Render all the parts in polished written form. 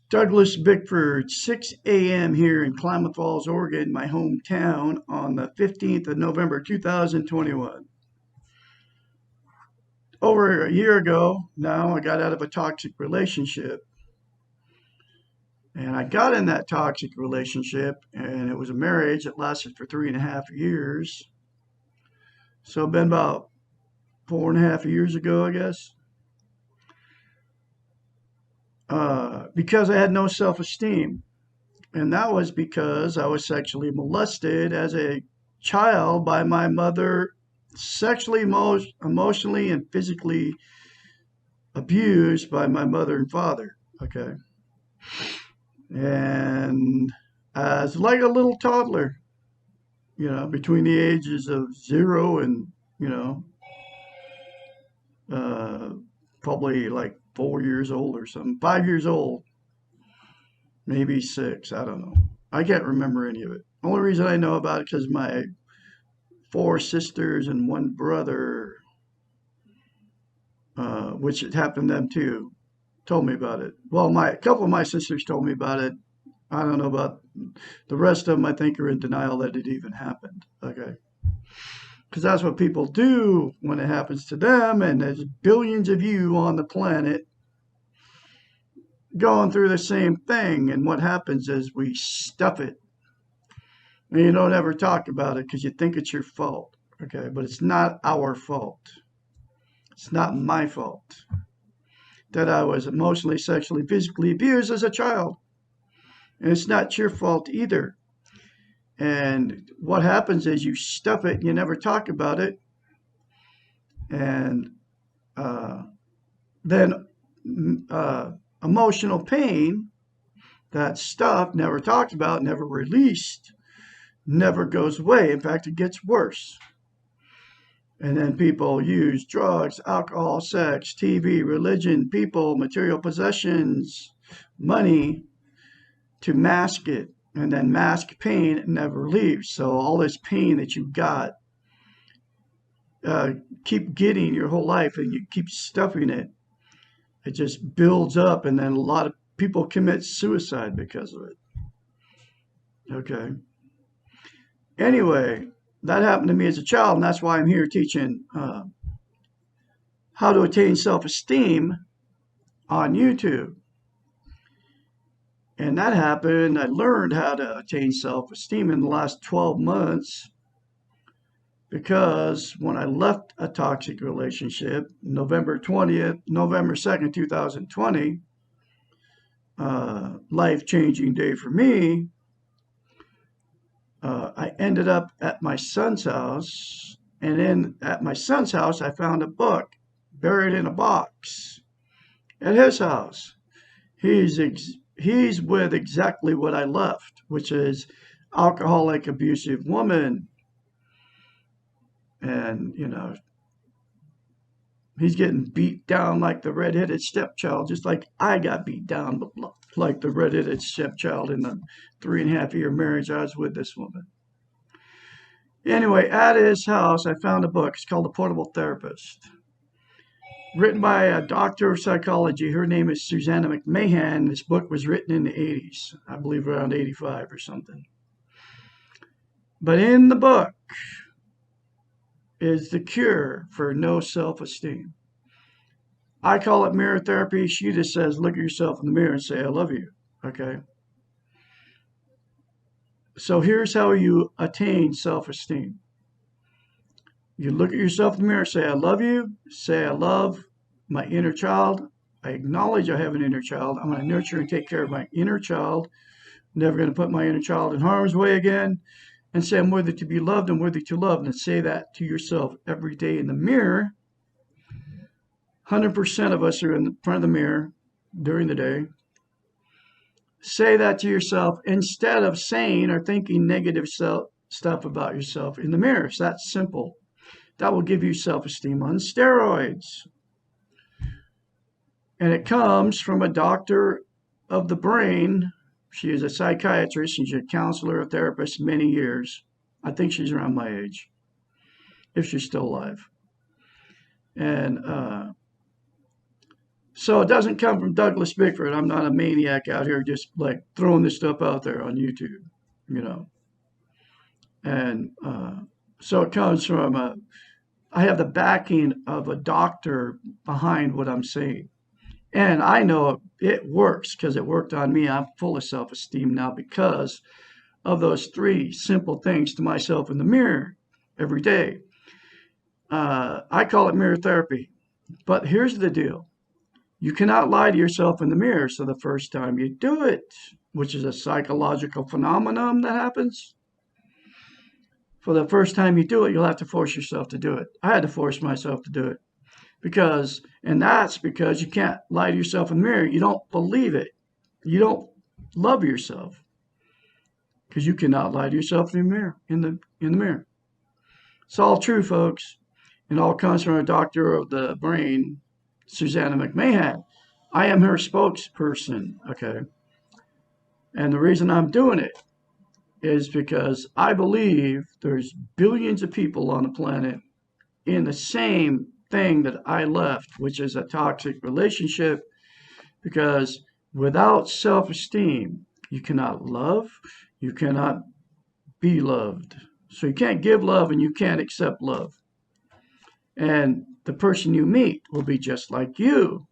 Douglas Bickford, 6 a.m. here in Klamath Falls, Oregon, my hometown, on the 15th of November, 2021. Over a year ago now, I got out of a toxic relationship. And I got in that toxic relationship, and it was a marriage that lasted for 3.5 years. So it's been about 4.5 years ago, I guess. Because I had no self-esteem. And that was because I was sexually molested as a child by my mother, sexually, emotionally, and physically abused by my mother and father. Okay. And as like a little toddler, between the ages of 0 and, you know, uh, probably like 4 years old or something, 5 years old, maybe 6. I don't know. I can't remember any of it. Only reason I know about it because my 4 sisters and 1 brother, which it happened to them too, told me about it. Well, a couple of my sisters told me about it. I don't know about the rest of them. I think are in denial that it even happened. Okay, because that's what people do when it happens to them, and there's billions of you on the planet going through the same thing. And what happens is we stuff it, and you don't ever talk about it because you think it's your fault. Okay, but it's not our fault. It's not my fault that I was emotionally, sexually, physically abused as a child. And it's not your fault either. And what happens is you stuff it and you never talk about it. And then emotional pain, that stuff never talked about, never released, never goes away. In fact, it gets worse. And then people use drugs, alcohol, sex, TV, religion, people, material possessions, money to mask it. And then mask pain never leaves. So all this pain that you got, keep getting your whole life, and you keep stuffing it. It just builds up, and then a lot of people commit suicide because of it. Okay. Anyway, that happened to me as a child, and that's why I'm here teaching how to attain self-esteem on YouTube. And that happened. I learned how to attain self-esteem in the last 12 months because when I left a toxic relationship, November 2nd, 2020, life-changing day for me, I ended up at my son's house, and at my son's house, I found a book buried in a box at his house. He's with exactly what I left, which is alcoholic, abusive woman. And, he's getting beat down like the redheaded stepchild, just like I got beat down like the redheaded stepchild in the 3.5 year marriage I was with this woman. Anyway, at his house, I found a book. It's called The Portable Therapist, written by a doctor of psychology. Her name is Susanna McMahon. This book was written in the 80s, I believe around 85 or something. But in the book is the cure for no self-esteem. I call it mirror therapy. She just says, look at yourself in the mirror and say, I love you. Okay. So here's how you attain self-esteem. You look at yourself in the mirror, say, I love you, say, I love my inner child. I acknowledge I have an inner child. I'm going to nurture and take care of my inner child. Never going to put my inner child in harm's way again. And say, I'm worthy to be loved and worthy to love. And say that to yourself every day in the mirror. 100% of us are in front of the mirror during the day. Say that to yourself instead of saying or thinking negative stuff about yourself in the mirror. It's that simple. That will give you self-esteem on steroids. And it comes from a doctor of the brain. She is a psychiatrist. She's a counselor, a therapist, many years. I think she's around my age, if she's still alive. And So it doesn't come from Douglas Bickford. I'm not a maniac out here just like throwing this stuff out there on YouTube, you know. And so it comes from I have the backing of a doctor behind what I'm saying. And I know it works because it worked on me. I'm full of self-esteem now because of those three simple things to myself in the mirror every day. I call it mirror therapy. But here's the deal. You cannot lie to yourself in the mirror. So the first time you do it, which is a psychological phenomenon that happens, for the first time you do it, you'll have to force yourself to do it. I had to force myself to do it and that's because you can't lie to yourself in the mirror. You don't believe it. You don't love yourself because you cannot lie to yourself in the mirror. In the mirror, it's all true, folks. It all comes from a doctor of the brain, Susanna McMahon. I am her spokesperson, okay? And the reason I'm doing it is because I believe there's billions of people on the planet in the same thing that I left, which is a toxic relationship, because without self-esteem, you cannot love, you cannot be loved. So you can't give love and you can't accept love. And the person you meet will be just like you,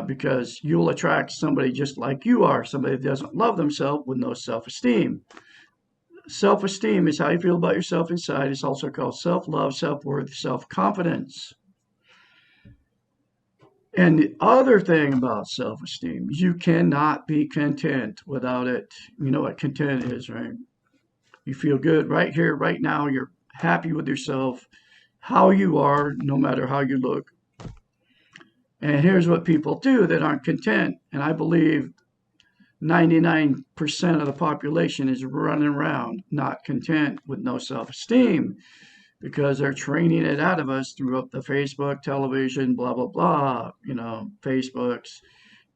because you'll attract somebody just like you are, somebody that doesn't love themselves with no self-esteem. Self-esteem is how you feel about yourself inside. It's also called self-love, self-worth, self-confidence. And the other thing about self-esteem is you cannot be content without it. You know what content is, right? You feel good right here, right now. You're happy with yourself, how you are, no matter how you look. And here's what people do that aren't content. And I believe 99% of the population is running around not content with no self-esteem because they're training it out of us through the Facebook, television, blah, blah, blah, Facebooks,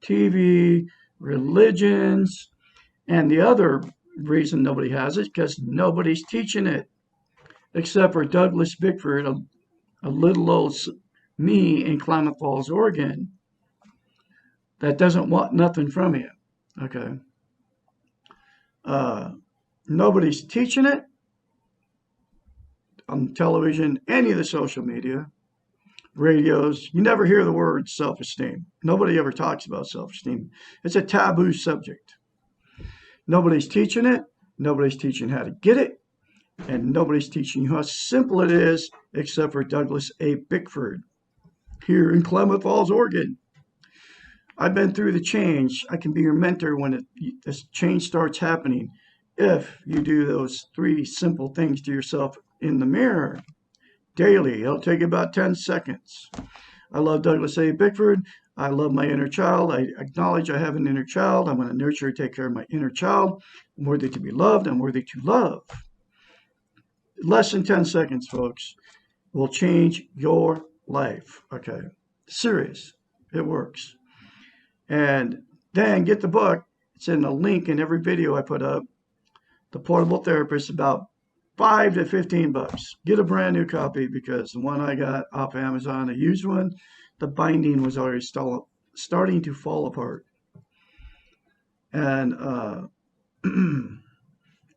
TV, religions. And the other reason nobody has it is because nobody's teaching it except for Douglas Bickford, a little old me in Klamath Falls, Oregon, that doesn't want nothing from you. Okay. Nobody's teaching it on television, any of the social media, radios. You never hear the word self-esteem. Nobody ever talks about self-esteem. It's a taboo subject. Nobody's teaching it. Nobody's teaching how to get it. And nobody's teaching you how simple it is except for Douglas A. Bickford here in Klamath Falls, Oregon. I've been through the change. I can be your mentor when this change starts happening. If you do those three simple things to yourself in the mirror daily, it'll take about 10 seconds. I love Douglas A. Bickford. I love my inner child. I acknowledge I have an inner child. I'm going to nurture and take care of my inner child. I'm worthy to be loved. I'm worthy to love. Less than 10 seconds, folks, will change your life. Okay. Serious. It works. And then get the book. It's in a link in every video I put up. The Portable Therapist, about $5 to $15. Get a brand new copy because the one I got off Amazon, a used one, the binding was already starting to fall apart. And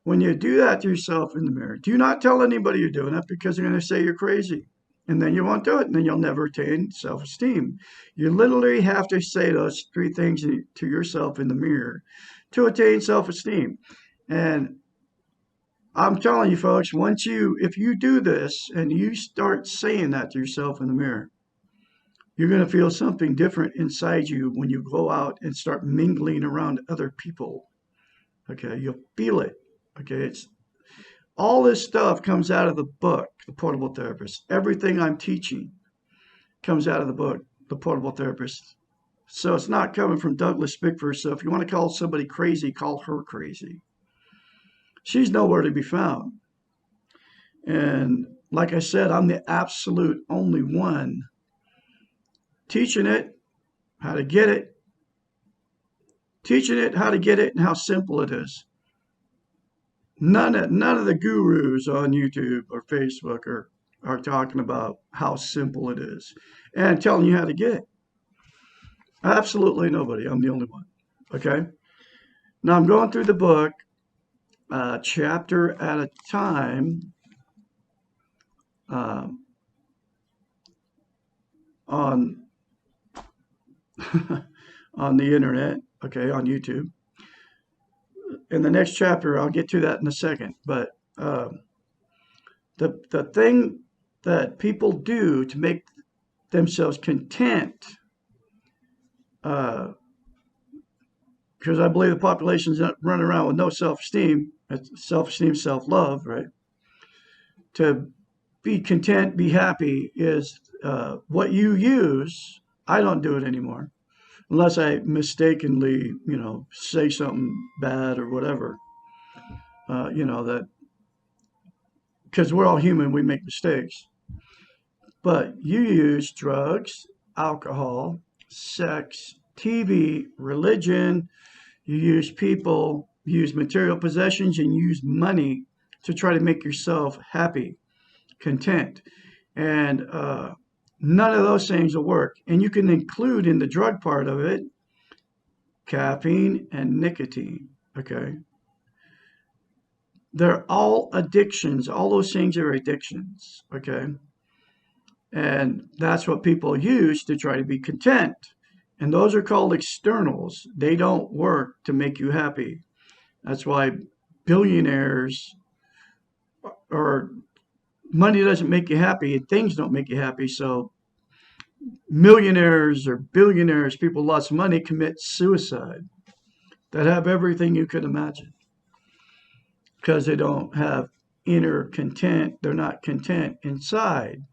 when you do that to yourself in the mirror, do not tell anybody you're doing it because they're going to say you're crazy. And then you won't do it, and then you'll never attain self-esteem. You literally have to say those three things to yourself in the mirror to attain self-esteem. And I'm telling you, folks, if you do this and you start saying that to yourself in the mirror, you're going to feel something different inside you when you go out and start mingling around other people. Okay, you'll feel it. Okay, all this stuff comes out of the book, The Portable Therapist. Everything I'm teaching comes out of the book, The Portable Therapist. So it's not coming from Douglas Bickford. So if you want to call somebody crazy, call her crazy. She's nowhere to be found. And like I said, I'm the absolute only one teaching it, how to get it, and how simple it is. None of the gurus on YouTube or Facebook are talking about how simple it is and telling you how to get it. Absolutely nobody. I'm the only one. Okay. Now I'm going through the book, chapter at a time, uh, on on the internet. Okay, on YouTube. In the next chapter, I'll get to that in a second. But the thing that people do to make themselves content, because I believe the population's not running around with no self-esteem, self-esteem, self-love, right? To be content, be happy is what you use. I don't do it anymore unless I mistakenly, say something bad or whatever. That because we're all human, we make mistakes. But you use drugs, alcohol, sex, TV, religion. You use people, use material possessions, and use money to try to make yourself happy, content. And none of those things will work. And you can include in the drug part of it caffeine and nicotine. Okay. They're all addictions. All those things are addictions. Okay. And that's what people use to try to be content. And those are called externals. They don't work to make you happy. That's why billionaires, or money doesn't make you happy and things don't make you happy. So millionaires or billionaires, people lots of money, commit suicide, that have everything you could imagine because they don't have inner content. They're not content inside.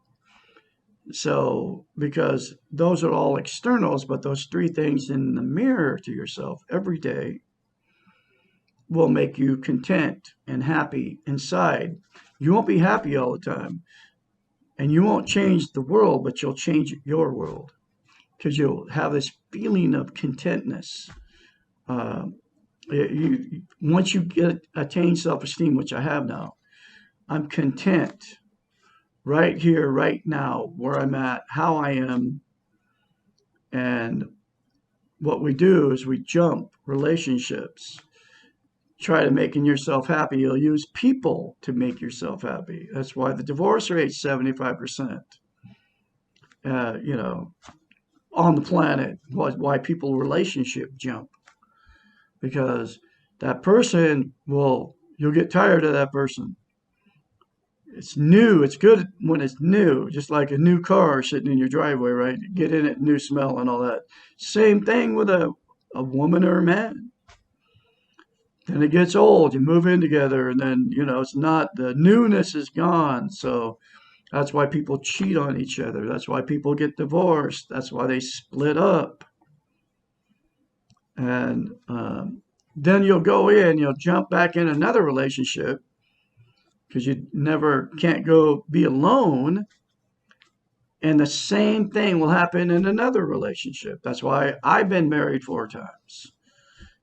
So, because those are all externals, but those three things in the mirror to yourself every day will make you content and happy inside. You won't be happy all the time, and you won't change the world, but you'll change your world because you'll have this feeling of contentness. Uh, Once you attain self-esteem, which I have now, I'm content right here, right now, where I'm at, how I am, and what we do is we jump relationships, try to making yourself happy. You'll use people to make yourself happy. That's why the divorce rate's 75%. Uh, you know, on the planet, why people relationship jump, because that person will, you'll get tired of that person. It's new. It's good when it's new, just like a new car sitting in your driveway, right? Get in it, new smell and all that. Same thing with a woman or a man. Then it gets old, you move in together, and then, it's not, the newness is gone. So that's why people cheat on each other. That's why people get divorced. That's why they split up. And then you'll go in, you'll jump back in another relationship because you never can't go be alone. And the same thing will happen in another relationship. That's why I've been married 4 times.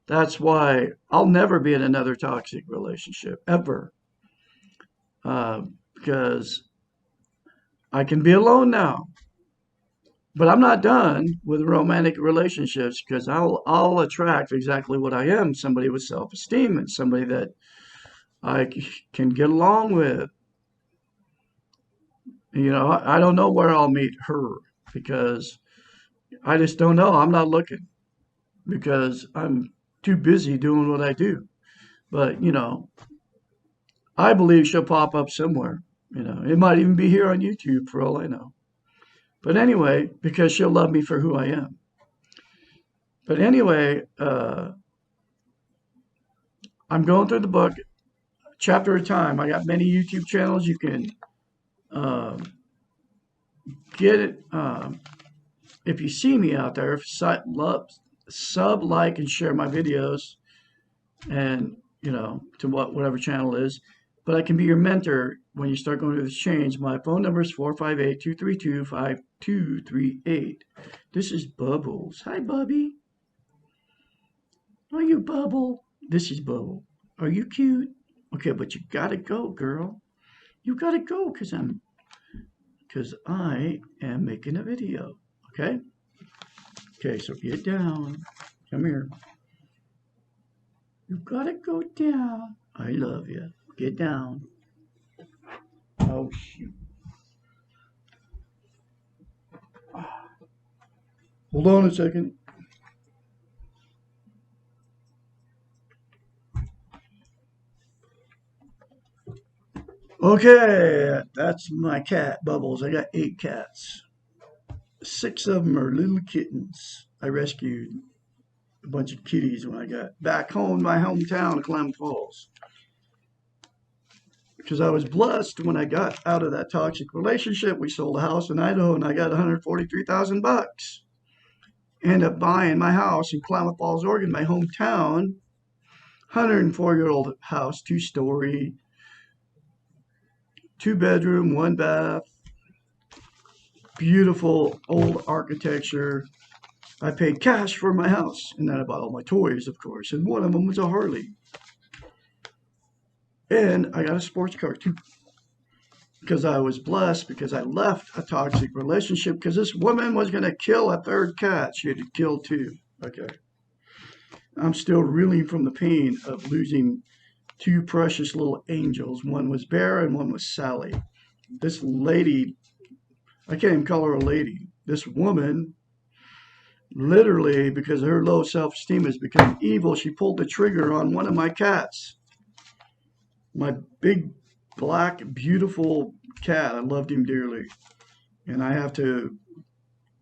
That's why I'll never be in another toxic relationship ever, because I can be alone now. But I'm not done with romantic relationships because I'll attract exactly what I am, somebody with self-esteem and somebody that I can get along with. I don't know where I'll meet her because I just don't know. I'm not looking because I'm too busy doing what I do. But, I believe she'll pop up somewhere. It might even be here on YouTube for all I know. But anyway, because she'll love me for who I am. But anyway, I'm going through the book chapter at a time. I got many YouTube channels. You can uh, get it. If you see me out there, sub, like, and share my videos, and to whatever channel it is. But I can be your mentor when you start going through this change. My phone number is 458-232-5238. This is Bubbles. Hi, Bubby. Are you Bubble? This is Bubble. Are you cute? Okay, but you gotta go, girl. You gotta go because I am making a video. Okay? Okay. Okay, so get down. Come here. You gotta go down. I love you. Get down. Oh, shoot. Hold on a second. Okay, that's my cat, Bubbles. I got 8 cats. 6 of them are little kittens. I rescued a bunch of kitties when I got back home, my hometown of Klamath Falls. Because I was blessed when I got out of that toxic relationship. We sold a house in Idaho and I got $143,000. Ended up buying my house in Klamath Falls, Oregon, my hometown. 104-year-old house, 2-story, 2-bedroom, 1-bath, beautiful old architecture. I paid cash for my house, and then I bought all my toys, of course, and one of them was a Harley. And I got a sports car too, because I was blessed, because I left a toxic relationship, because this woman was going to kill a 3rd cat. She had to kill 2. Okay. I'm still reeling from the pain of losing 2 precious little angels. One was Bear and one was Sally. This lady, I can't even call her a lady. This woman, literally, because of her low self-esteem has become evil, she pulled the trigger on one of my cats. My big, black, beautiful cat. I loved him dearly. And I have to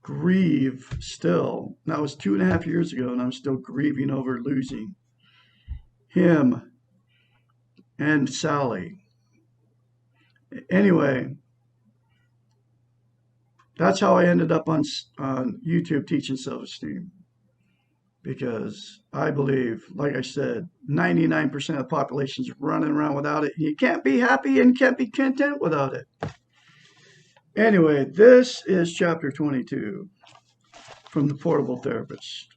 grieve still. That was 2.5 years ago, and I'm still grieving over losing him and Sally. Anyway, that's how I ended up on YouTube teaching self-esteem. Because I believe, like I said, 99% of the population is running around without it. You can't be happy and can't be content without it. Anyway, this is chapter 22 from The Portable Therapist.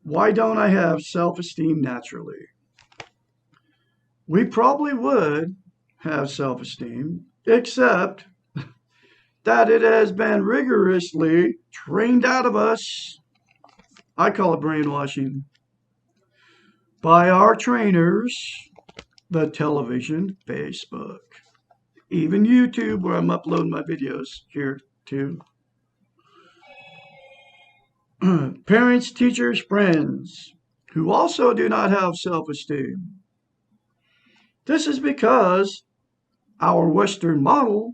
Why don't I have self-esteem naturally? We probably would have self-esteem, except that it has been rigorously trained out of us. I call it brainwashing. By our trainers, the television, Facebook, even YouTube, where I'm uploading my videos here too. Parents, teachers, friends, who also do not have self-esteem. This is because our Western model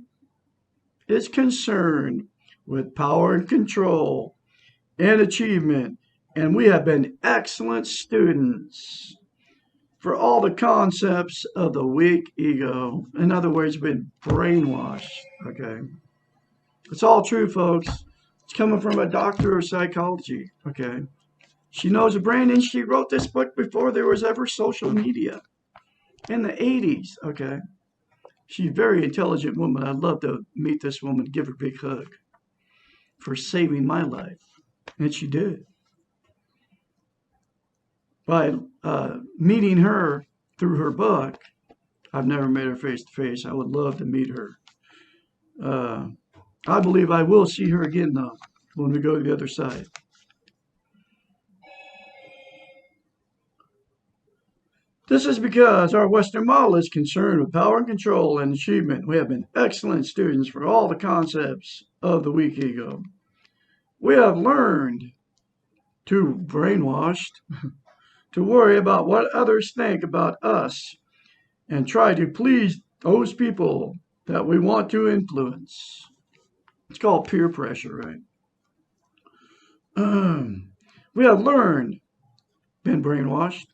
is concerned with power and control and achievement, and we have been excellent students for all the concepts of the weak ego. In other words, been brainwashed. Okay, it's all true, folks. It's coming from a doctor of psychology. Okay, she knows the brain, and she wrote this book before there was ever social media in the 80s. Okay, she's a very intelligent woman. I'd love to meet this woman, give her a big hug for saving my life, and she did. By meeting her through her book, I've never met her face to face. I would love to meet her. I believe I will see her again, though, when we go to the other side. This is because our Western model is concerned with power and control and achievement. We have been excellent students for all the concepts of the weak ego. We have learned to brainwashed to worry about what others think about us and try to please those people that we want to influence. It's called peer pressure, right? We have learned, been brainwashed,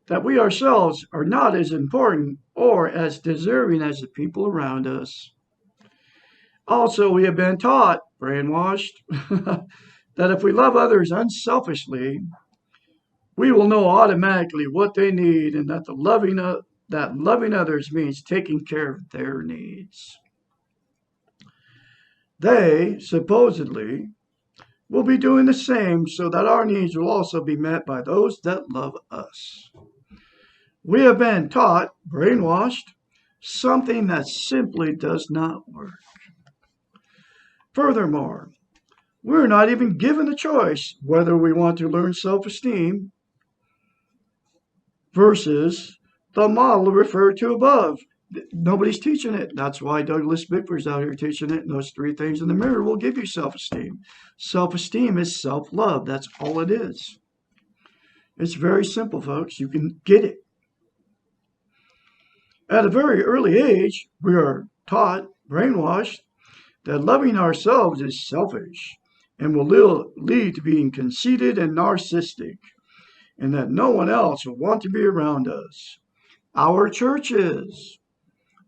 that we ourselves are not as important or as deserving as the people around us. Also, we have been taught, brainwashed, that if we love others unselfishly, we will know automatically what they need, and that loving others means taking care of their needs. They, supposedly, will be doing the same so that our needs will also be met by those that love us. We have been taught, brainwashed, something that simply does not work. Furthermore, we're not even given a choice whether we want to learn self-esteem versus the model referred to above. Nobody's teaching it. That's why Douglas Bickford's out here teaching it. And those three things in the mirror will give you self-esteem. Self-esteem is self-love. That's all it is. It's very simple, folks. You can get it. At a very early age, we are taught, brainwashed, that loving ourselves is selfish and will lead to being conceited and narcissistic, and that no one else will want to be around us. Our churches,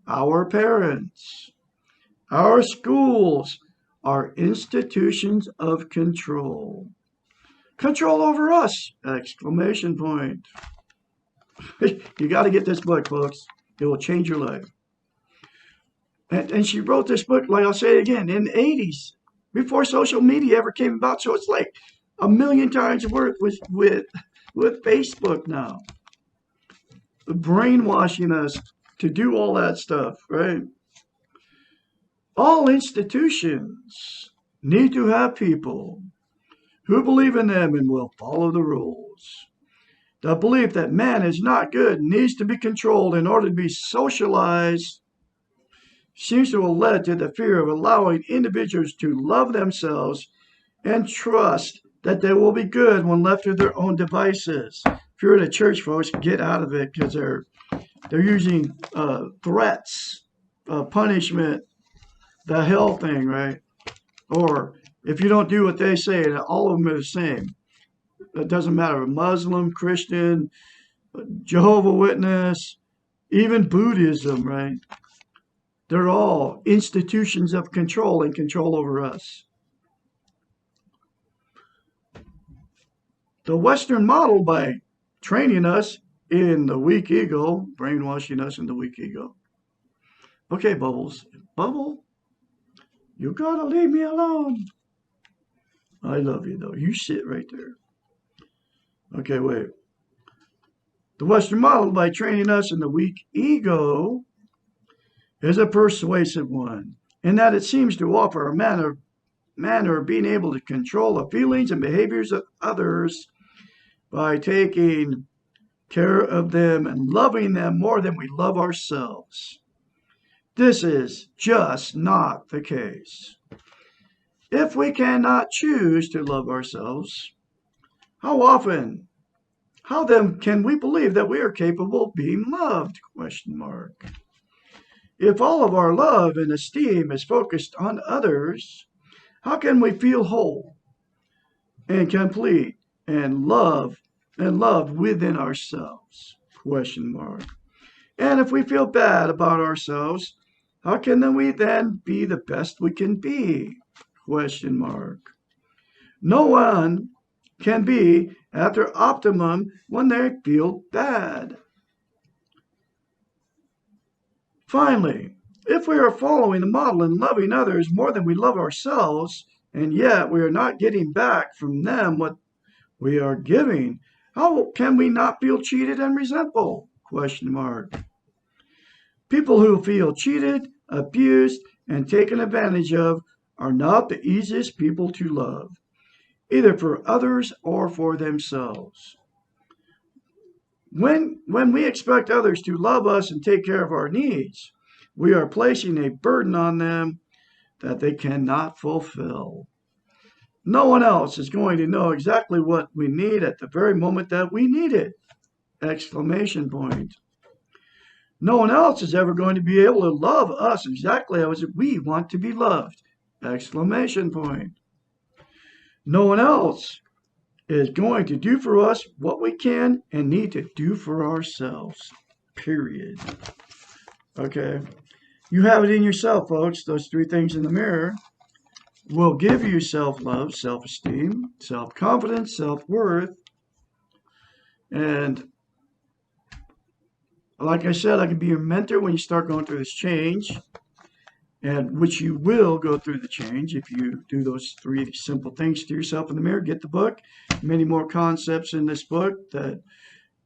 our parents, our schools are institutions of control. Control over us! Exclamation point. You got to get this book, folks. It will change your life. And she wrote this book, like I'll say it again, in the 80s, before social media ever came about. So it's like a million times worth with Facebook now. Brainwashing us to do all that stuff, right? All institutions need to have people who believe in them and will follow the rules. The belief that man is not good needs to be controlled in order to be socialized seems to have led to the fear of allowing individuals to love themselves and trust that they will be good when left to their own devices. If you're in a church, folks, get out of it, because they're using threats, punishment, the hell thing, right? Or if you don't do what they say, all of them are the same. It doesn't matter, Muslim, Christian, Jehovah's Witness, even Buddhism, right? They're all institutions of control and control over us. The Western model, by training us in the weak ego, brainwashing us in the weak ego. Okay, Bubbles. Bubble, you gotta leave me alone. I love you, though. You sit right there. Okay, wait. The Western model, by training us in the weak ego, is a persuasive one, in that it seems to offer a manner of being able to control the feelings and behaviors of others by taking care of them and loving them more than we love ourselves. This is just not the case. If we cannot choose to love ourselves, how then can we believe that we are capable of being loved? ? If all of our love and esteem is focused on others, how can we feel whole and complete and loved within ourselves? ? And if we feel bad about ourselves, how can we then be the best we can be? ? No one can be at their optimum when they feel bad. Finally, if we are following the model and loving others more than we love ourselves, and yet we are not getting back from them what we are giving, how can we not feel cheated and resentful? ? People who feel cheated, abused, and taken advantage of are not the easiest people to love, either for others or for themselves. When we expect others to love us and take care of our needs, we are placing a burden on them that they cannot fulfill. No one else is going to know exactly what we need at the very moment that we need it! No one else is ever going to be able to love us exactly as we want to be loved! No one else is going to do for us what we can and need to do for ourselves. Period. Okay. You have it in yourself, folks. Those three things in the mirror will give you self-love, self-esteem, self-confidence, self-worth. And like I said, I can be your mentor when you start going through this change, and which you will go through the change if you do those three simple things to yourself in the mirror. Get the book. Many more concepts in this book that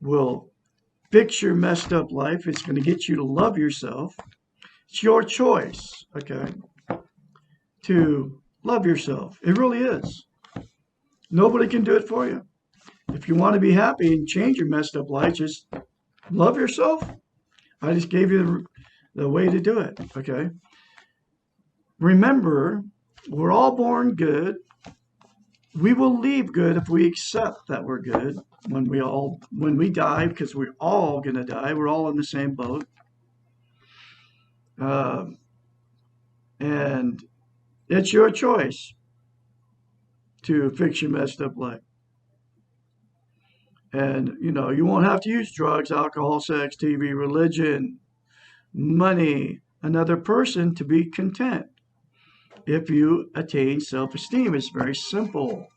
will fix your messed up life. It's going to get you to love yourself. It's your choice, okay, to Love yourself. It really is. Nobody can do it for you. If you want to be happy and change your messed up life, just love yourself. I just gave you the way to do it. Okay. Remember, we're all born good. We will leave good if we accept that we're good when we die, because we're all gonna die. We're all in the same boat. Uh, and it's your choice to fix your messed up life. And you won't have to use drugs, alcohol, sex, TV, religion, money, another person to be content. If you attain self-esteem, it's very simple.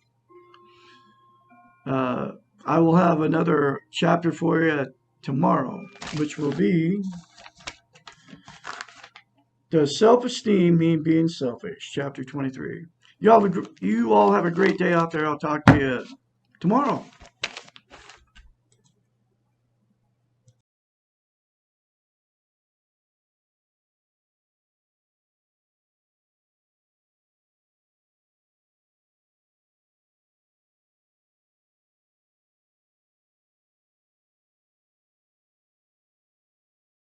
I will have another chapter for you tomorrow, which will be, does self-esteem mean being selfish? Chapter 23. You all have a great day out there. I'll talk to you tomorrow.